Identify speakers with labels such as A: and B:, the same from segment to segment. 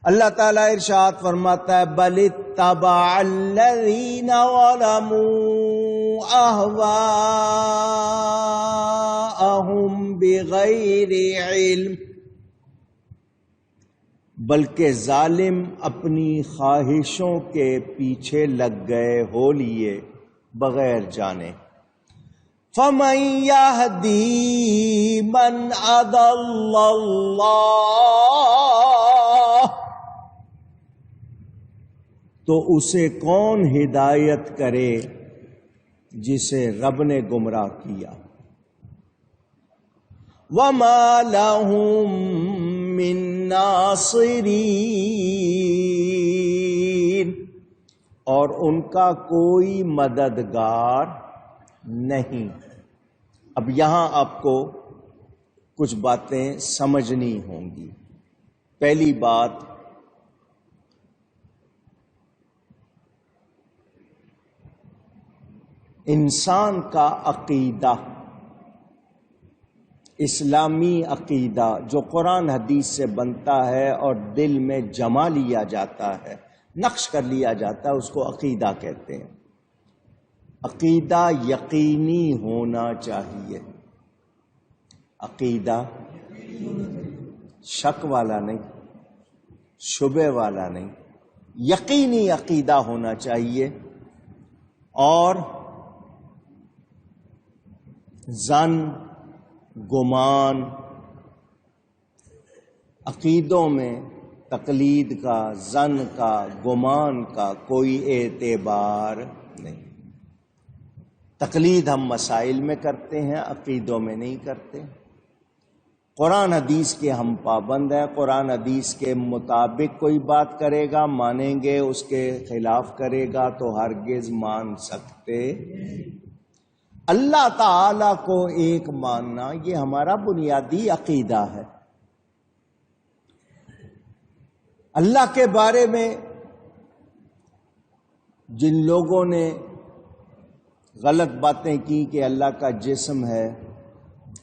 A: اللہ تعالیٰ ارشاد فرماتا ہے بل اتبع الذین ظلموا اہواءہم بغیر علم، بلکہ ظالم اپنی خواہشوں کے پیچھے لگ گئے ہو لیے بغیر جانے۔ فَمَن يَهْدِي مَنْ أَضَلَّ اللَّهُ، تو اسے کون ہدایت کرے جسے رب نے گمراہ کیا؟ وَمَا لَهُم مِّن ناصرین، اور ان کا کوئی مددگار نہیں۔ اب یہاں آپ کو کچھ باتیں سمجھنی ہوں گی۔ پہلی بات، انسان کا عقیدہ، اسلامی عقیدہ جو قرآن حدیث سے بنتا ہے اور دل میں جما لیا جاتا ہے، نقش کر لیا جاتا ہے، اس کو عقیدہ کہتے ہیں۔ عقیدہ یقینی ہونا چاہیے، عقیدہ شک والا نہیں، شبہ والا نہیں، یقینی عقیدہ ہونا چاہیے۔ اور ظن، گمان، عقیدوں میں تقلید کا، ظن کا، گمان کا کوئی اعتبار نہیں۔ تقلید ہم مسائل میں کرتے ہیں، عقیدوں میں نہیں کرتے۔ قرآن حدیث کے ہم پابند ہیں، قرآن حدیث کے مطابق کوئی بات کرے گا مانیں گے، اس کے خلاف کرے گا تو ہرگز مان سکتے۔ اللہ تعالی کو ایک ماننا یہ ہمارا بنیادی عقیدہ ہے۔ اللہ کے بارے میں جن لوگوں نے غلط باتیں کی کہ اللہ کا جسم ہے،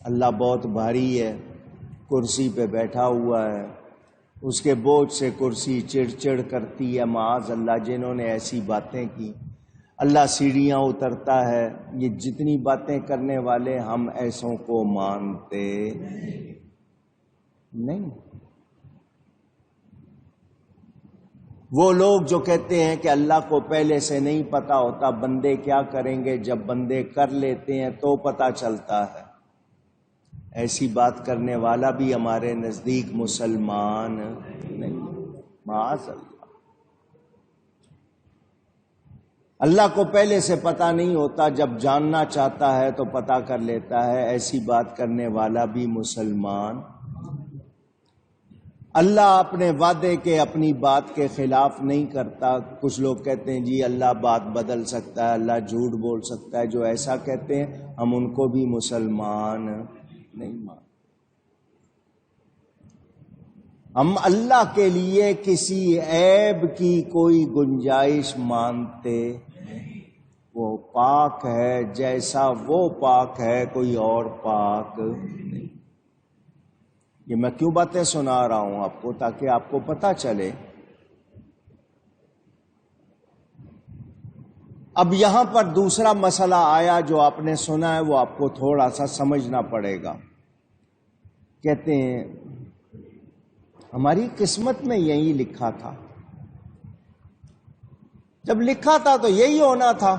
A: اللہ بہت بھاری ہے، کرسی پہ بیٹھا ہوا ہے، اس کے بوجھ سے کرسی چڑ چڑ کرتی ہے، معاذ اللہ، جنہوں نے ایسی باتیں کی، اللہ سیڑھیاں اترتا ہے، یہ جتنی باتیں کرنے والے ہم ایسوں کو مانتے نہیں۔ وہ لوگ جو کہتے ہیں کہ اللہ کو پہلے سے نہیں پتا ہوتا، بندے کیا کریں گے، جب بندے کر لیتے ہیں تو پتا چلتا ہے، ایسی بات کرنے والا بھی ہمارے نزدیک مسلمان نہیں، معاذ اللہ۔ اللہ کو پہلے سے پتا نہیں ہوتا، جب جاننا چاہتا ہے تو پتا کر لیتا ہے، ایسی بات کرنے والا بھی مسلمان۔ اللہ اپنے وعدے کے، اپنی بات کے خلاف نہیں کرتا۔ کچھ لوگ کہتے ہیں جی اللہ بات بدل سکتا ہے، اللہ جھوٹ بول سکتا ہے، جو ایسا کہتے ہیں ہم ان کو بھی مسلمان نہیں مانتے۔ ہم اللہ کے لیے کسی عیب کی کوئی گنجائش مانتے، وہ پاک ہے، جیسا وہ پاک ہے کوئی اور پاک نہیں۔ یہ میں کیوں باتیں سنا رہا ہوں آپ کو؟ تاکہ آپ کو پتہ چلے۔ اب یہاں پر دوسرا مسئلہ آیا جو آپ نے سنا ہے، وہ آپ کو تھوڑا سا سمجھنا پڑے گا۔ کہتے ہیں ہماری قسمت میں یہی لکھا تھا، جب لکھا تھا تو یہی ہونا تھا،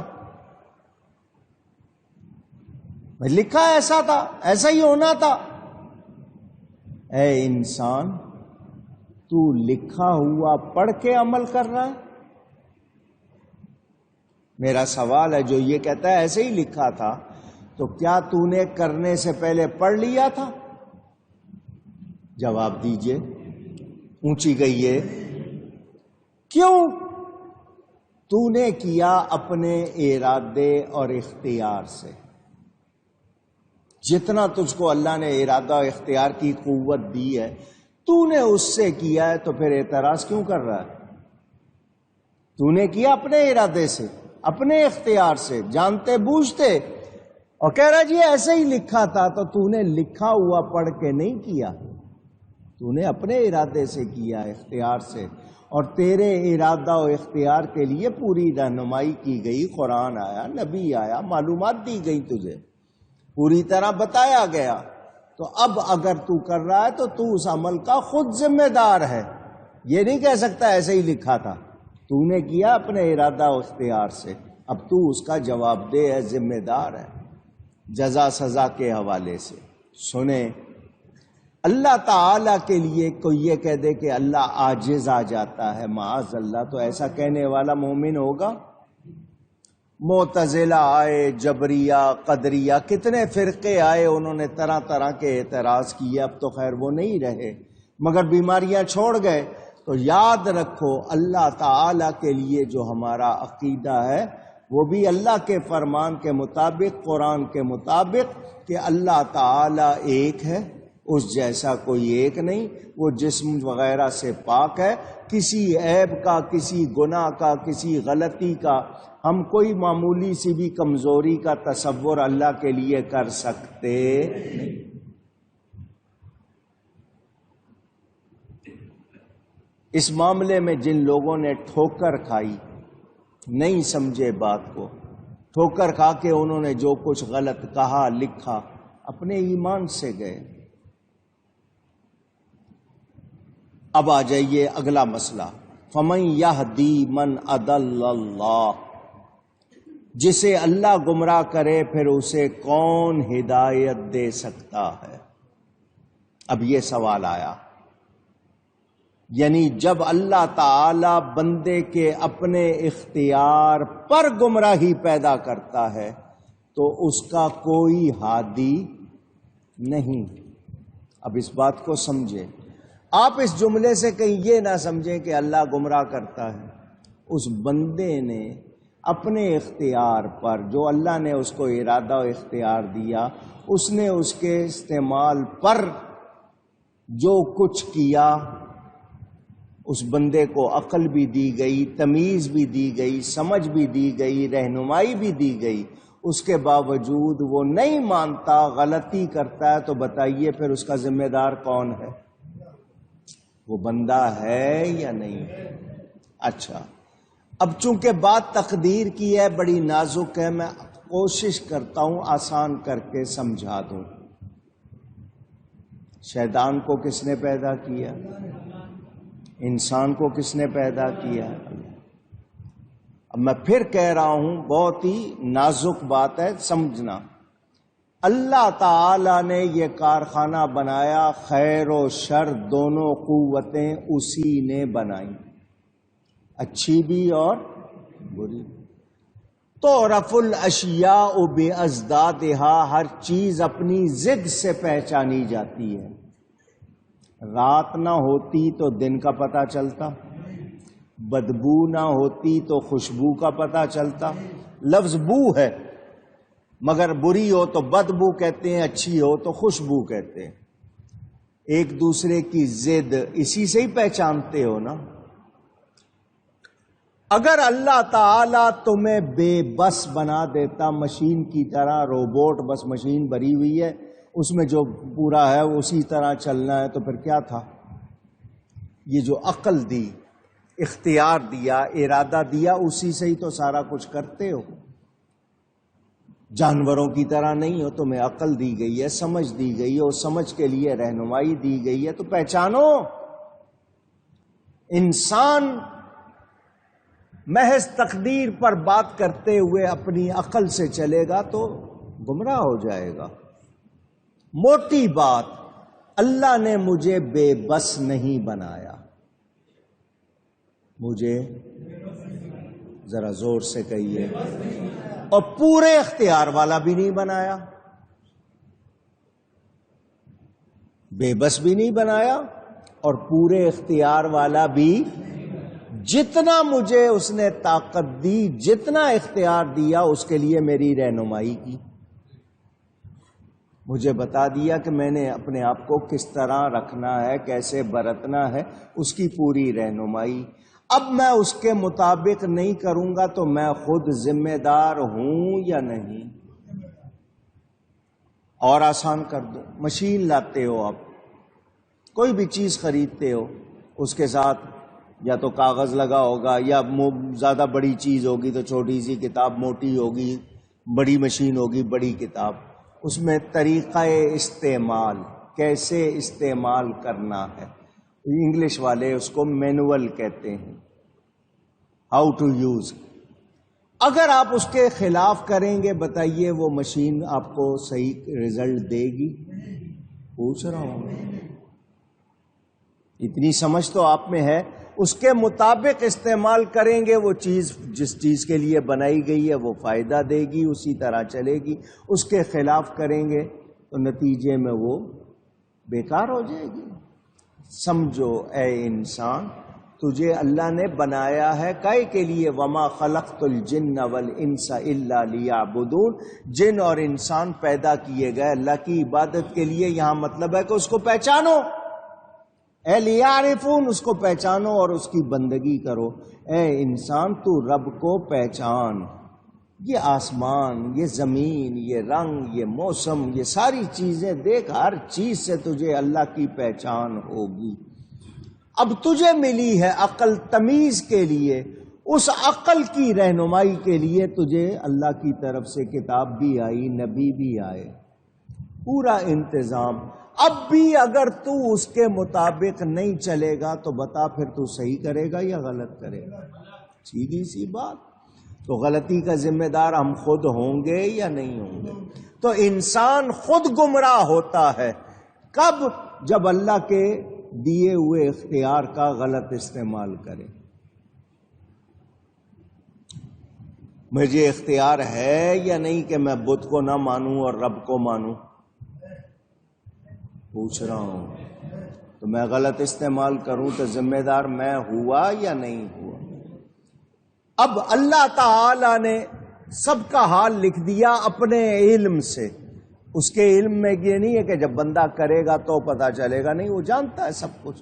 A: لکھا ایسا تھا، ایسا ہی ہونا تھا۔ اے انسان، تو لکھا ہوا پڑھ کے عمل کر رہا ہے؟ میرا سوال ہے، جو یہ کہتا ہے ایسے ہی لکھا تھا، تو کیا تو نے کرنے سے پہلے پڑھ لیا تھا؟ جواب دیجئے، اونچی گئی ہے۔ کیوں؟ تو نے کیا اپنے ارادے اور اختیار سے، جتنا تجھ کو اللہ نے ارادہ اور اختیار کی قوت دی ہے، تو نے اس سے کیا ہے، تو پھر اعتراض کیوں کر رہا ہے؟ تو نے کیا اپنے ارادے سے، اپنے اختیار سے، جانتے بوجھتے، اور کہہ رہا جی ایسے ہی لکھا تھا، تو تو نے لکھا ہوا پڑھ کے نہیں کیا، تو نے اپنے ارادے سے کیا، اختیار سے، اور تیرے ارادہ و اختیار کے لیے پوری رہنمائی کی گئی، قرآن آیا، نبی آیا، معلومات دی گئی، تجھے پوری طرح بتایا گیا۔ تو اب اگر تو کر رہا ہے تو تو اس عمل کا خود ذمہ دار ہے، یہ نہیں کہہ سکتا ایسے ہی لکھا تھا، تو نے کیا اپنے ارادہ و اختیار سے، اب تو اس کا جواب دہ ہے، ذمہ دار ہے جزا سزا کے حوالے سے۔ سنیں، اللہ تعالی کے لیے کوئی یہ کہہ دے کہ اللہ عاجز آ جاتا ہے، معاذ اللہ، تو ایسا کہنے والا مومن ہوگا؟ معتزلہ آئے، جبریہ، قدریہ، کتنے فرقے آئے، انہوں نے طرح طرح کے اعتراض کیے، اب تو خیر وہ نہیں رہے، مگر بیماریاں چھوڑ گئے۔ تو یاد رکھو، اللہ تعالی کے لیے جو ہمارا عقیدہ ہے وہ بھی اللہ کے فرمان کے مطابق، قرآن کے مطابق، کہ اللہ تعالی ایک ہے، اس جیسا کوئی ایک نہیں، وہ جسم وغیرہ سے پاک ہے، کسی عیب کا، کسی گناہ کا، کسی غلطی کا ہم کوئی معمولی سی بھی کمزوری کا تصور اللہ کے لیے کر سکتے نہیں۔ اس معاملے میں جن لوگوں نے ٹھوکر کھائی، نہیں سمجھے بات کو، ٹھوکر کھا کے انہوں نے جو کچھ غلط کہا، لکھا، اپنے ایمان سے گئے۔ اب آ جائیے اگلا مسئلہ، فَمَن يَهْدِي مَنْ أَضَلَّ اللَّهُ، جسے اللہ گمراہ کرے پھر اسے کون ہدایت دے سکتا ہے؟ اب یہ سوال آیا، یعنی جب اللہ تعالی بندے کے اپنے اختیار پر گمراہی پیدا کرتا ہے تو اس کا کوئی ہادی نہیں۔ اب اس بات کو سمجھیں، آپ اس جملے سے کہیں یہ نہ سمجھیں کہ اللہ گمراہ کرتا ہے، اس بندے نے اپنے اختیار پر، جو اللہ نے اس کو ارادہ و اختیار دیا، اس نے اس کے استعمال پر جو کچھ کیا، اس بندے کو عقل بھی دی گئی، تمیز بھی دی گئی، سمجھ بھی دی گئی، رہنمائی بھی دی گئی، اس کے باوجود وہ نہیں مانتا، غلطی کرتا ہے، تو بتائیے پھر اس کا ذمہ دار کون ہے؟ وہ بندہ ہے یا نہیں؟ اچھا، اب چونکہ بات تقدیر کی ہے، بڑی نازک ہے، میں کوشش کرتا ہوں آسان کر کے سمجھا دوں۔ شیطان کو کس نے پیدا کیا؟ انسان کو کس نے پیدا کیا؟ اب میں پھر کہہ رہا ہوں، بہت ہی نازک بات ہے، سمجھنا۔ اللہ تعالی نے یہ کارخانہ بنایا، خیر و شر دونوں قوتیں اسی نے بنائی، اچھی بھی اور بری۔ تو رف الاشیاء بازدادها، ہر چیز اپنی ضد سے پہچانی جاتی ہے۔ رات نہ ہوتی تو دن کا پتہ چلتا، بدبو نہ ہوتی تو خوشبو کا پتہ چلتا۔ لفظ بو ہے، مگر بری ہو تو بدبو کہتے ہیں، اچھی ہو تو خوشبو کہتے ہیں۔ ایک دوسرے کی ضد اسی سے ہی پہچانتے ہو نا۔ اگر اللہ تعالی تمہیں بے بس بنا دیتا، مشین کی طرح، روبوٹ بس مشین بھری ہوئی ہے، اس میں جو پورا ہے اسی طرح چلنا ہے، تو پھر کیا تھا؟ یہ جو عقل دی، اختیار دیا، ارادہ دیا، اسی سے ہی تو سارا کچھ کرتے ہو۔ جانوروں کی طرح نہیں ہو، تمہیں عقل دی گئی ہے، سمجھ دی گئی ہے، اور سمجھ کے لیے رہنمائی دی گئی ہے، تو پہچانو۔ انسان محض تقدیر پر بات کرتے ہوئے اپنی عقل سے چلے گا تو گمراہ ہو جائے گا۔ موٹی بات، اللہ نے مجھے بے بس نہیں بنایا، مجھے ذرا زور سے کہیے، اور پورے اختیار والا بھی نہیں بنایا، بے بس بھی نہیں بنایا، اور پورے اختیار والا بھی۔ جتنا مجھے اس نے طاقت دی، جتنا اختیار دیا، اس کے لیے میری رہنمائی کی، مجھے بتا دیا کہ میں نے اپنے آپ کو کس طرح رکھنا ہے، کیسے برتنا ہے، اس کی پوری رہنمائی۔ اب میں اس کے مطابق نہیں کروں گا تو میں خود ذمہ دار ہوں یا نہیں؟ اور آسان کر دو، مشین لاتے ہو آپ، کوئی بھی چیز خریدتے ہو اس کے ساتھ یا تو کاغذ لگا ہوگا، یا زیادہ بڑی چیز ہوگی تو چھوٹی سی کتاب، موٹی ہوگی بڑی مشین ہوگی بڑی کتاب، اس میں طریقہ استعمال، کیسے استعمال کرنا ہے، انگلش والے اس کو مینول کہتے ہیں، ہاؤ ٹو یوز۔ اگر آپ اس کے خلاف کریں گے بتائیے وہ مشین آپ کو صحیح رزلٹ دے گی؟ پوچھ رہا ہوں، اتنی سمجھ تو آپ میں ہے، اس کے مطابق استعمال کریں گے وہ چیز، جس چیز کے لیے بنائی گئی ہے وہ فائدہ دے گی، اسی طرح چلے گی۔ اس کے خلاف کریں گے تو نتیجے میں وہ بیکار ہو جائے گی۔ سمجھو اے انسان، تجھے اللہ نے بنایا ہے کائے کے لیے؟ وما خلقت الجن والانس الا لیعبدون، جن اور انسان پیدا کیے گئے اللہ کی عبادت کے لیے۔ یہاں مطلب ہے کہ اس کو پہچانو، اے لیعرفون، اس کو پہچانو اور اس کی بندگی کرو۔ اے انسان تو رب کو پہچان، یہ آسمان، یہ زمین، یہ رنگ، یہ موسم، یہ ساری چیزیں دیکھ، ہر چیز سے تجھے اللہ کی پہچان ہوگی۔ اب تجھے ملی ہے عقل تمیز کے لیے، اس عقل کی رہنمائی کے لیے تجھے اللہ کی طرف سے کتاب بھی آئی، نبی بھی آئے، پورا انتظام۔ اب بھی اگر تو اس کے مطابق نہیں چلے گا تو بتا پھر تو صحیح کرے گا یا غلط کرے گا؟ سیدھی سی بات۔ تو غلطی کا ذمہ دار ہم خود ہوں گے یا نہیں ہوں گے؟ تو انسان خود گمراہ ہوتا ہے کب؟ جب اللہ کے دیے ہوئے اختیار کا غلط استعمال کرے۔ مجھے اختیار ہے یا نہیں کہ میں بت کو نہ مانوں اور رب کو مانوں؟ پوچھ رہا ہوں۔ تو میں غلط استعمال کروں تو ذمہ دار میں ہوا یا نہیں ہوا؟ اب اللہ تعالی نے سب کا حال لکھ دیا اپنے علم سے۔ اس کے علم میں یہ نہیں ہے کہ جب بندہ کرے گا تو پتہ چلے گا، نہیں، وہ جانتا ہے سب کچھ،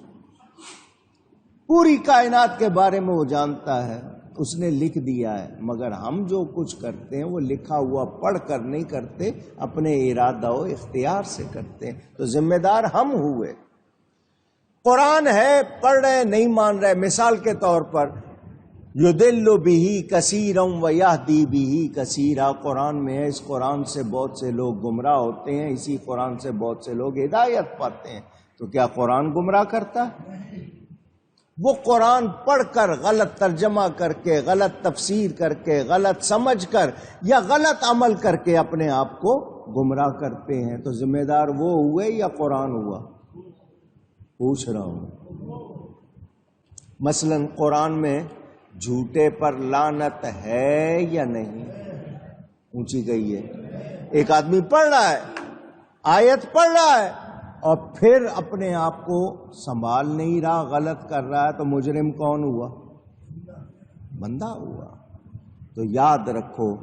A: پوری کائنات کے بارے میں وہ جانتا ہے، اس نے لکھ دیا ہے۔ مگر ہم جو کچھ کرتے ہیں وہ لکھا ہوا پڑھ کر نہیں کرتے، اپنے ارادہ و اختیار سے کرتے ہیں، تو ذمہ دار ہم ہوئے۔ قرآن ہے، پڑھ رہے نہیں مان رہے، مثال کے طور پر یضل بہ کثیرا ویہدی بہ کثیرا، قرآن میں ہے، اس قرآن سے بہت سے لوگ گمراہ ہوتے ہیں، اسی قرآن سے بہت سے لوگ ہدایت پاتے ہیں۔ تو کیا قرآن گمراہ کرتا ہے؟ وہ قرآن پڑھ کر غلط ترجمہ کر کے، غلط تفسیر کر کے، غلط سمجھ کر یا غلط عمل کر کے اپنے آپ کو گمراہ کرتے ہیں، تو ذمہ دار وہ ہوئے یا قرآن ہوا؟ پوچھ رہا ہوں۔ مثلا قرآن میں جھوٹے پر لعنت ہے یا نہیں؟ اونچی گئی ہے۔ ایک آدمی پڑھ رہا ہے، آیت پڑھ رہا ہے، اور پھر اپنے آپ کو سنبھال نہیں رہا، غلط کر رہا ہے، تو مجرم کون ہوا؟ بندہ ہوا۔ تو یاد رکھو،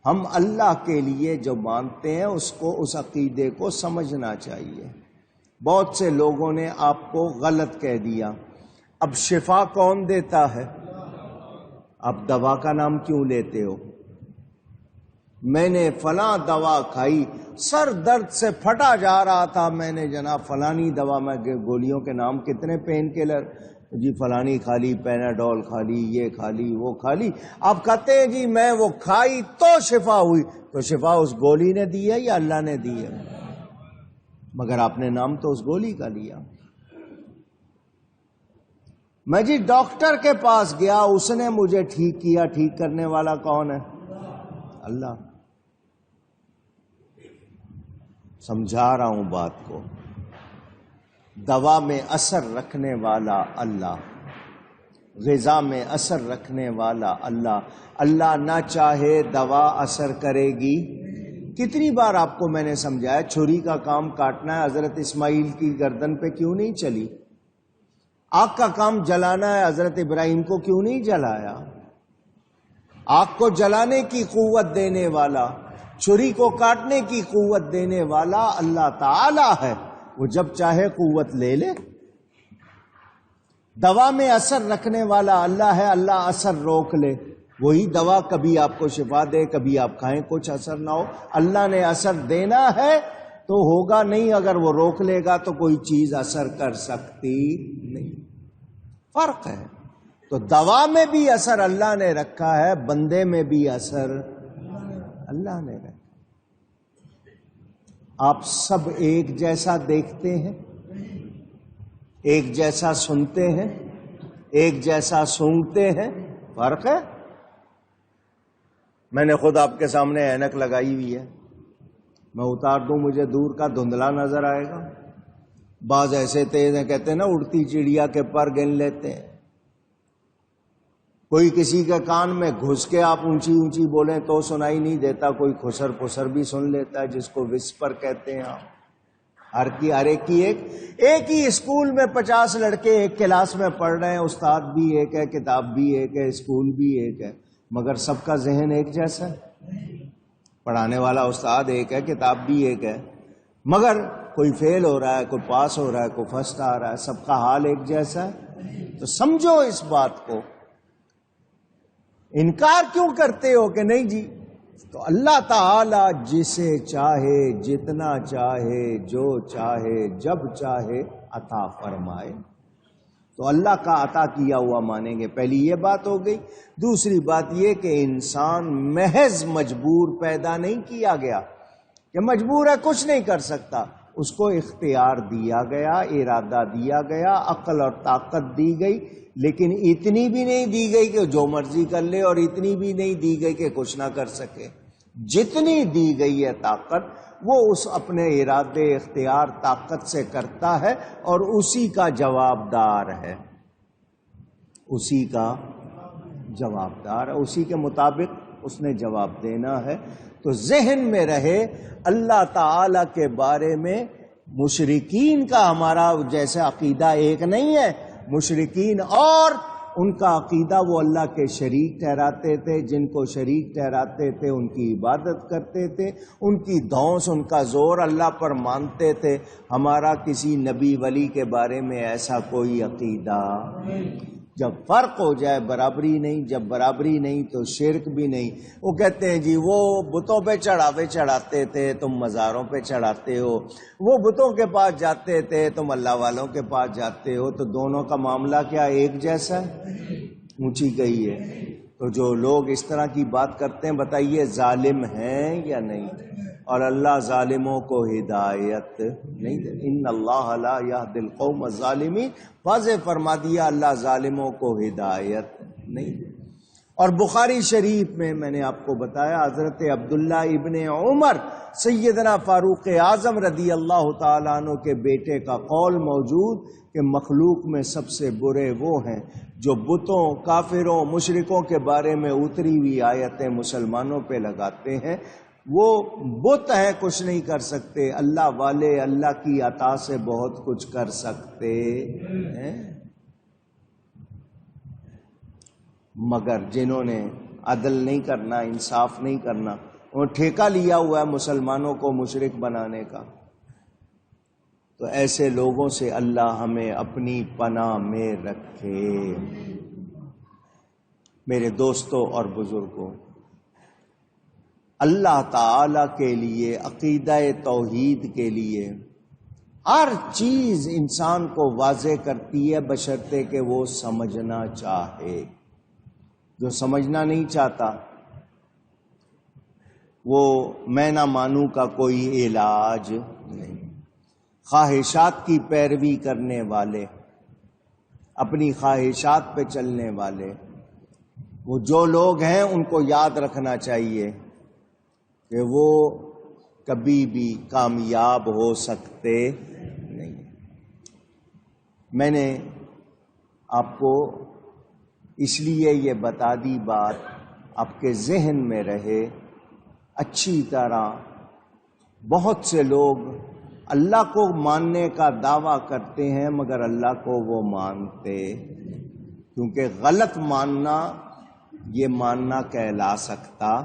A: ہم اللہ کے لیے جو مانتے ہیں اس کو، اس عقیدے کو سمجھنا چاہیے۔ بہت سے لوگوں نے آپ کو غلط کہہ دیا۔ اب شفا کون دیتا ہے؟ اب دوا کا نام کیوں لیتے ہو؟ میں نے فلاں دوا کھائی، سر درد سے پھٹا جا رہا تھا، میں نے جناب فلانی دوا، میں گولیوں کے نام کتنے پین کلر، جی فلانی کھا لی، پیناڈول کھا لی، یہ کھا لی، وہ کھا لی۔ آپ کہتے ہیں جی میں وہ کھائی تو شفا ہوئی، تو شفا اس گولی نے دی ہے یا اللہ نے دی ہے؟ مگر آپ نے نام تو اس گولی کا لیا۔ میں جی ڈاکٹر کے پاس گیا، اس نے مجھے ٹھیک کیا، ٹھیک کرنے والا کون ہے؟ اللہ۔ سمجھا رہا ہوں بات کو، دوا میں اثر رکھنے والا اللہ، غذا میں اثر رکھنے والا اللہ۔ اللہ نہ چاہے دوا اثر کرے گی؟ کتنی بار آپ کو میں نے سمجھایا، چھری کا کام کاٹنا ہے، حضرت اسماعیل کی گردن پہ کیوں نہیں چلی؟ آگ کا کام جلانا ہے، حضرت ابراہیم کو کیوں نہیں جلایا؟ آگ کو جلانے کی قوت دینے والا، چھری کو کاٹنے کی قوت دینے والا اللہ تعالی ہے، وہ جب چاہے قوت لے لے۔ دوا میں اثر رکھنے والا اللہ ہے، اللہ اثر روک لے، وہی دوا کبھی آپ کو شفا دے، کبھی آپ کھائیں کچھ اثر نہ ہو۔ اللہ نے اثر دینا ہے تو ہوگا نہیں، اگر وہ روک لے گا تو کوئی چیز اثر کر سکتی نہیں۔ فرق ہے۔ تو دوا میں بھی اثر اللہ نے رکھا ہے، بندے میں بھی اثر اللہ نے رکھا۔ آپ سب ایک جیسا دیکھتے ہیں، ایک جیسا سنتے ہیں، ایک جیسا سونگتے ہیں، فرق ہے۔ میں نے خود آپ کے سامنے اینک لگائی ہوئی ہے، میں اتار دوں مجھے دور کا دھندلا نظر آئے گا۔ بعض ایسے تیز ہیں، کہتے ہیں نا اڑتی چڑیا کے پر گن لیتے ہیں۔ کوئی کسی کے کان میں گھس کے آپ اونچی اونچی بولیں تو سنائی نہیں دیتا، کوئی خسر پسر بھی سن لیتا ہے، جس کو وسپر کہتے ہیں آپ۔ ہر ایک ہی اسکول میں 50 لڑکے ایک کلاس میں پڑھ رہے ہیں، استاد بھی ایک ہے، کتاب بھی ایک ہے، اسکول بھی ایک ہے، مگر سب کا ذہن ایک جیسا ہے۔ پڑھانے والا استاد ایک ہے، کتاب بھی ایک ہے، مگر کوئی فیل ہو رہا ہے، کوئی پاس ہو رہا ہے، کوئی فرسٹ آ رہا ہے، سب کا حال ایک جیسا ہے۔ تو سمجھو اس بات کو، انکار کیوں کرتے ہو کہ نہیں جی؟ تو اللہ تعالی جسے چاہے، جتنا چاہے، جو چاہے، جب چاہے عطا فرمائے، تو اللہ کا عطا کیا ہوا مانیں گے۔ پہلی یہ بات ہو گئی۔ دوسری بات یہ کہ انسان محض مجبور پیدا نہیں کیا گیا کہ مجبور ہے کچھ نہیں کر سکتا، اس کو اختیار دیا گیا، ارادہ دیا گیا، عقل اور طاقت دی گئی، لیکن اتنی بھی نہیں دی گئی کہ جو مرضی کر لے، اور اتنی بھی نہیں دی گئی کہ کچھ نہ کر سکے۔ جتنی دی گئی ہے طاقت، وہ اس اپنے ارادے، اختیار، طاقت سے کرتا ہے، اور اسی کا جواب دار ہے، اسی کا جواب دار ہے، اسی کے مطابق اس نے جواب دینا ہے۔ تو ذہن میں رہے اللہ تعالی کے بارے میں مشرکین کا ہمارا جیسے عقیدہ ایک نہیں ہے۔ مشرکین اور ان کا عقیدہ وہ اللہ کے شریک ٹھہراتے تھے، جن کو شریک ٹھہراتے تھے ان کی عبادت کرتے تھے، ان کی دھونس، ان کا زور اللہ پر مانتے تھے۔ ہمارا کسی نبی ولی کے بارے میں ایسا کوئی عقیدہ۔ جب فرق ہو جائے برابری نہیں، جب برابری نہیں تو شرک بھی نہیں۔ وہ کہتے ہیں جی وہ بتوں پہ چڑھاوے چڑھاتے تھے، تم مزاروں پہ چڑھاتے ہو، وہ بتوں کے پاس جاتے تھے، تم اللہ والوں کے پاس جاتے ہو، تو دونوں کا معاملہ کیا ایک جیسا ہے؟ اونچی گئی ہے۔ تو جو لوگ اس طرح کی بات کرتے ہیں، بتائیے ظالم ہیں یا نہیں؟ اور اللہ ظالموں کو ہدایت نہیں دے۔ ان اللہ لا یہدی القوم الظالمین، واضح فرما دیا اللہ ظالموں کو ہدایت نہیں دے۔ اور بخاری شریف میں نے آپ کو بتایا، حضرت عبداللہ ابن عمر سیدنا فاروق اعظم رضی اللہ تعالیٰ عنہ کے بیٹے کا قول موجود کہ مخلوق میں سب سے برے وہ ہیں جو بتوں، کافروں، مشرکوں کے بارے میں اتری ہوئی آیتیں مسلمانوں پہ لگاتے ہیں۔ وہ بت ہیں، کچھ نہیں کر سکتے، اللہ والے اللہ کی عطا سے بہت کچھ کر سکتے ہیں، مگر جنہوں نے عدل نہیں کرنا، انصاف نہیں کرنا، وہ ٹھیکہ لیا ہوا ہے مسلمانوں کو مشرک بنانے کا، تو ایسے لوگوں سے اللہ ہمیں اپنی پناہ میں رکھے۔ میرے دوستوں اور بزرگوں، اللہ تعالی کے لیے، عقیدہ توحید کے لیے ہر چیز انسان کو واضح کرتی ہے، بشرطے کہ وہ سمجھنا چاہے۔ جو سمجھنا نہیں چاہتا، وہ میں نہ مانوں کا کوئی علاج نہیں۔ خواہشات کی پیروی کرنے والے، اپنی خواہشات پہ چلنے والے، وہ جو لوگ ہیں ان کو یاد رکھنا چاہیے کہ وہ کبھی بھی کامیاب ہو سکتے نہیں۔ میں نے آپ کو اس لیے یہ بتا دی بات، آپ کے ذہن میں رہے اچھی طرح۔ بہت سے لوگ اللہ کو ماننے کا دعویٰ کرتے ہیں مگر اللہ کو وہ مانتے، کیونکہ غلط ماننا یہ ماننا کہلا سکتا۔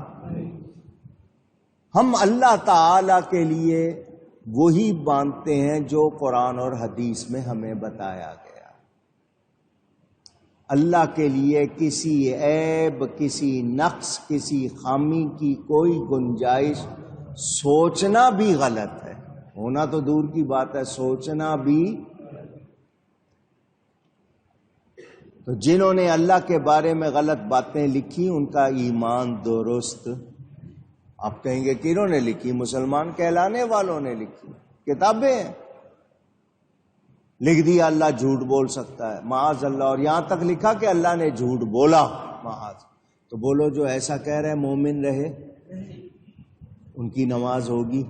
A: ہم اللہ تعالی کے لیے وہی مانتے ہیں جو قرآن اور حدیث میں ہمیں بتایا گیا۔ اللہ کے لیے کسی عیب، کسی نقص، کسی خامی کی کوئی گنجائش سوچنا بھی غلط ہے، ہونا تو دور کی بات ہے، سوچنا بھی۔ تو جنہوں نے اللہ کے بارے میں غلط باتیں لکھی ان کا ایمان درست۔ آپ کہیں گے کنہوں نے لکھی؟ مسلمان کہلانے والوں نے لکھی، کتابیں ہیں۔ لکھ دیا اللہ جھوٹ بول سکتا ہے، معاذ اللہ، اور یہاں تک لکھا کہ اللہ نے جھوٹ بولا، معاذ۔ تو بولو جو ایسا کہہ رہے مومن رہے، ان کی نماز ہوگی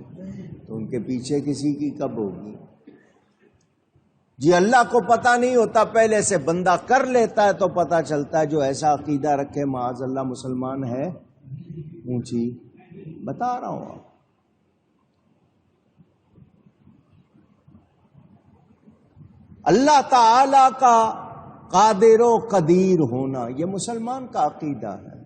A: تو ان کے پیچھے کسی کی کب ہوگی؟ جی اللہ کو پتہ نہیں ہوتا، پہلے سے بندہ کر لیتا ہے تو پتہ چلتا ہے۔ جو ایسا عقیدہ رکھے معاذ اللہ مسلمان ہے اونچی، بتا رہا ہوں آپ۔ اللہ تعالی کا قادر و قدیر ہونا یہ مسلمان کا عقیدہ ہے۔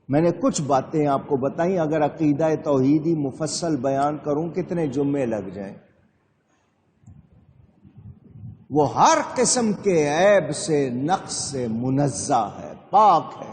A: میں نے کچھ باتیں آپ کو بتائیں، اگر عقیدہ توحیدی مفصل بیان کروں کتنے جمعے لگ جائیں۔ وہ ہر قسم کے عیب سے، نقص سے منزہ ہے، پاک ہے۔